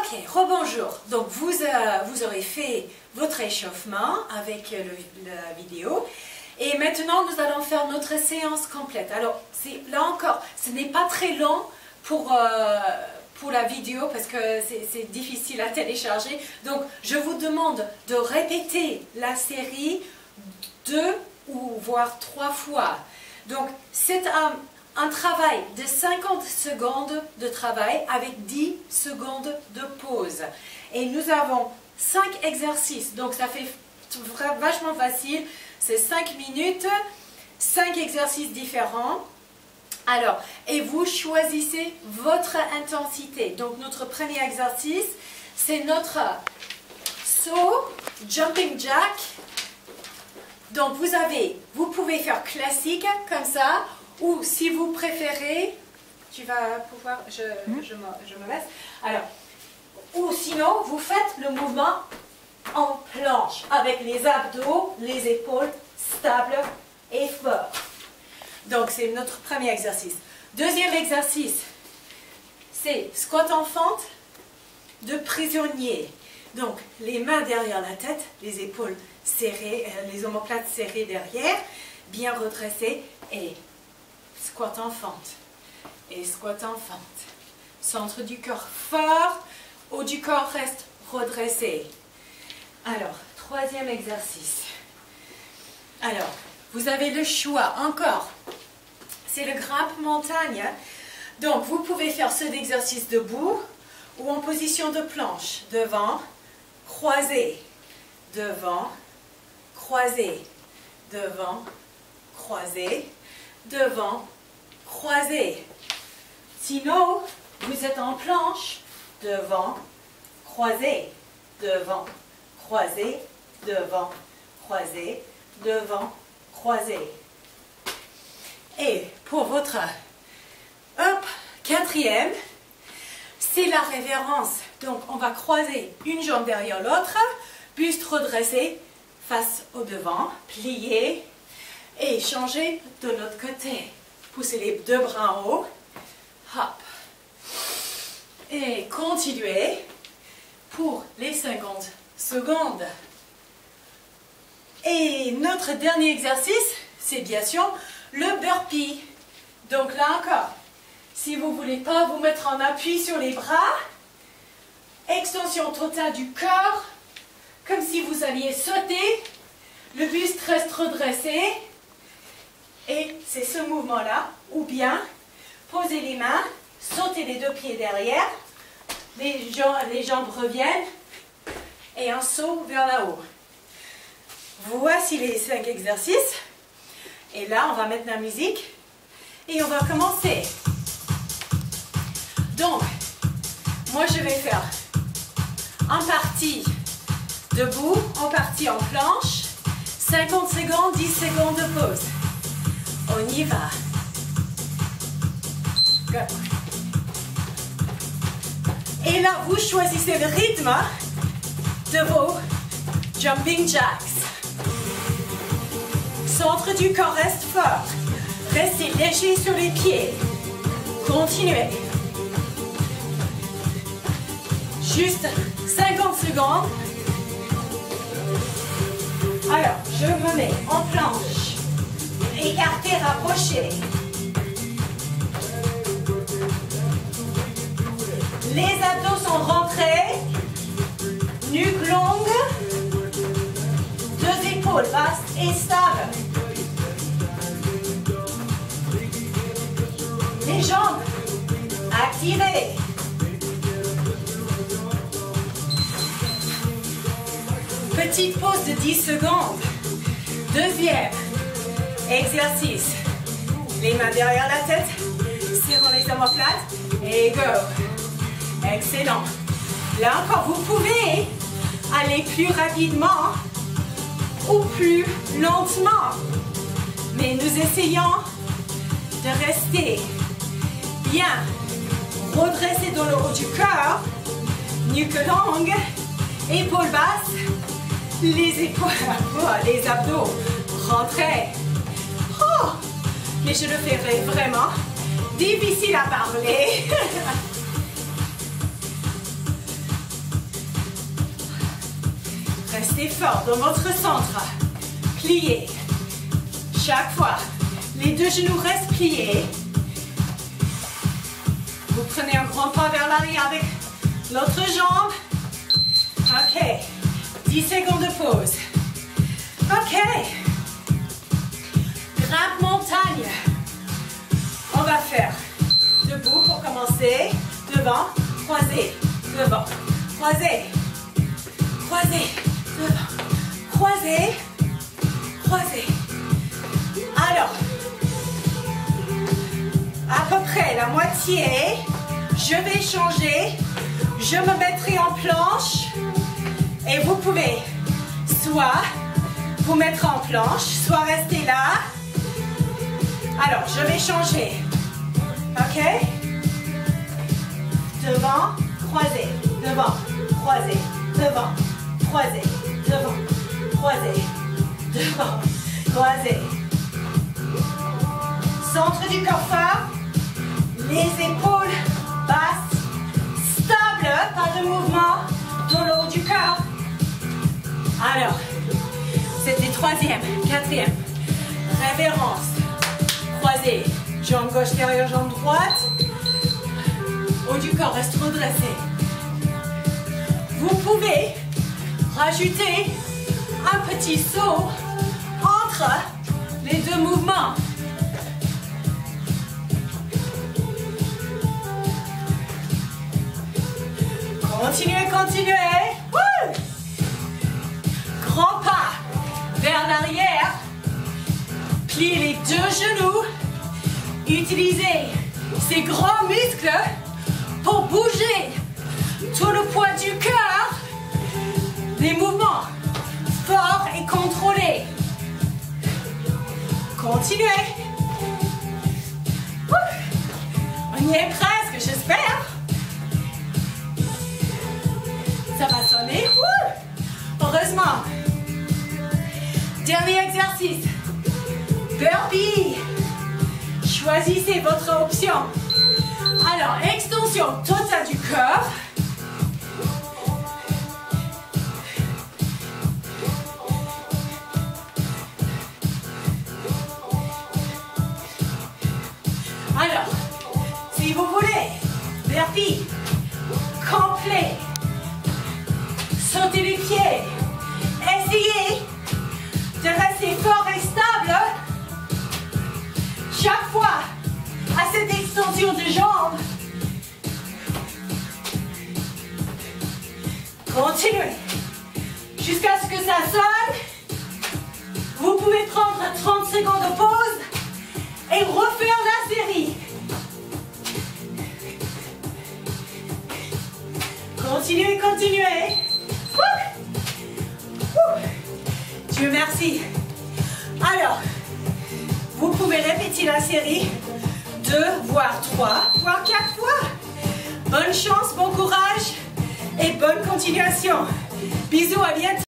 Ok, rebonjour. Donc vous aurez fait votre échauffement avec la vidéo. Et maintenant, nous allons faire notre séance complète. Alors, là encore, ce n'est pas très long pour la vidéo parce que c'est difficile à télécharger. Donc, je vous demande de répéter la série 2 ou voire 3 fois. Donc, c'est un travail de 50 secondes de travail avec 10 secondes de pause. Et nous avons 5 exercices. Donc, ça fait vachement facile. C'est 5 minutes, 5 exercices différents. Alors, et vous choisissez votre intensité. Donc, notre premier exercice, c'est notre saut, jumping jack. Donc, vous pouvez faire classique comme ça, ou si vous préférez, tu vas pouvoir, je me laisse. Alors, ou sinon, vous faites le mouvement en planche, avec les abdos, les épaules stables et forts. Donc, c'est notre premier exercice. Deuxième exercice, c'est squat en fente de prisonnier. Donc, les mains derrière la tête, les épaules serrées, les omoplates serrées derrière, bien redressées et squat en fente. Et squat en fente. Centre du corps fort, haut du corps reste redressé. Alors, troisième exercice. Alors, vous avez le choix encore. C'est le grimpe montagne. Donc, vous pouvez faire cet exercice debout ou en position de planche. Devant, croisé. Devant, croisé. Devant, croisé. Devant, croisé. Sinon, vous êtes en planche. Devant, croisé. Devant, croisé, devant, croisé, devant, croisé. Et pour votre quatrième, c'est la révérence. Donc, on va croiser une jambe derrière l'autre, buste redressé, face au devant, plier et changer de l'autre côté. Poussez les deux bras en haut. Hop. Et continuez pour les 50 secondes. Et notre dernier exercice, c'est bien sûr le burpee. Donc là encore, si vous ne voulez pas vous mettre en appui sur les bras, extension totale du corps, comme si vous alliez sauter, le buste reste redressé, et c'est ce mouvement-là, ou bien posez les mains, sautez les deux pieds derrière, les jambes reviennent, et un saut vers là-haut. Voici les 5 exercices. Et là, on va mettre la musique. Et on va commencer. Donc, moi, je vais faire en partie debout, en partie en planche. 50 secondes, 10 secondes de pause. On y va. Go. Et là, vous choisissez le rythme de vos jumping jacks. Centre du corps reste fort. Restez léger sur les pieds. Continuez. Juste 50 secondes. Alors, je me mets en planche. Écarté, rapproché. Les abdos sont rentrés. Nuque longue. Deux épaules basses et stables. Les jambes activées. Petite pause de 10 secondes. Deuxième exercice. Les mains derrière la tête. Serrons les omoplates. Et go. Excellent. Là encore, vous pouvez aller plus rapidement ou plus lentement. Mais nous essayons de rester bien redressé dans le haut du corps, nuque longue, épaules basses, les épaules, les abdos rentrés. Oh, mais je le ferai vraiment difficile à parler. Restez fort dans votre centre. Pliez. Chaque fois, les deux genoux restent pliés. Vous prenez un grand pas vers l'arrière avec l'autre jambe. Ok. 10 secondes de pause. Ok. Grimpe montagne. On va faire debout pour commencer. Devant, croisé, devant, croisé, croisé, devant, croisé, croisé. Alors, à peu près la moitié, je vais changer. Je me mettrai en planche et vous pouvez soit vous mettre en planche, soit rester là. Alors, je vais changer. Ok? Devant, croisé, devant, croisé, devant, croisé, devant, croisé, devant, croisé. Centre du corps fort, les épaules basses, stables, pas de mouvement dans le haut du corps. Alors, c'était troisième, quatrième, révérence, croisé, jambe gauche derrière jambe droite. Haut du corps reste redressé. Vous pouvez rajouter un petit saut entre les deux mouvements. Continuez, continuez. Woo! Grand pas vers l'arrière. Pliez les deux genoux. Utilisez ces grands muscles pour bouger tout le poids du cœur. Des mouvements forts et contrôlés. Continuez. On y est presque, j'espère. Ça va sonner. Heureusement. Dernier exercice. Burpee. Choisissez votre option. Alors, extension totale du corps. Alors, si vous voulez, burpee complet. Sautez les pieds. Essayez de rester fort et stable. Chaque fois, à cette extension de jambes. Continuez. Jusqu'à ce que ça sonne. Vous pouvez prendre 30 secondes de pause et refaire la série. Continuez, continuez. Dieu merci. Alors, vous pouvez répéter la série 2, voire 3, voire 4 fois. Bonne chance, bon courage et bonne continuation. Bisous, à bientôt.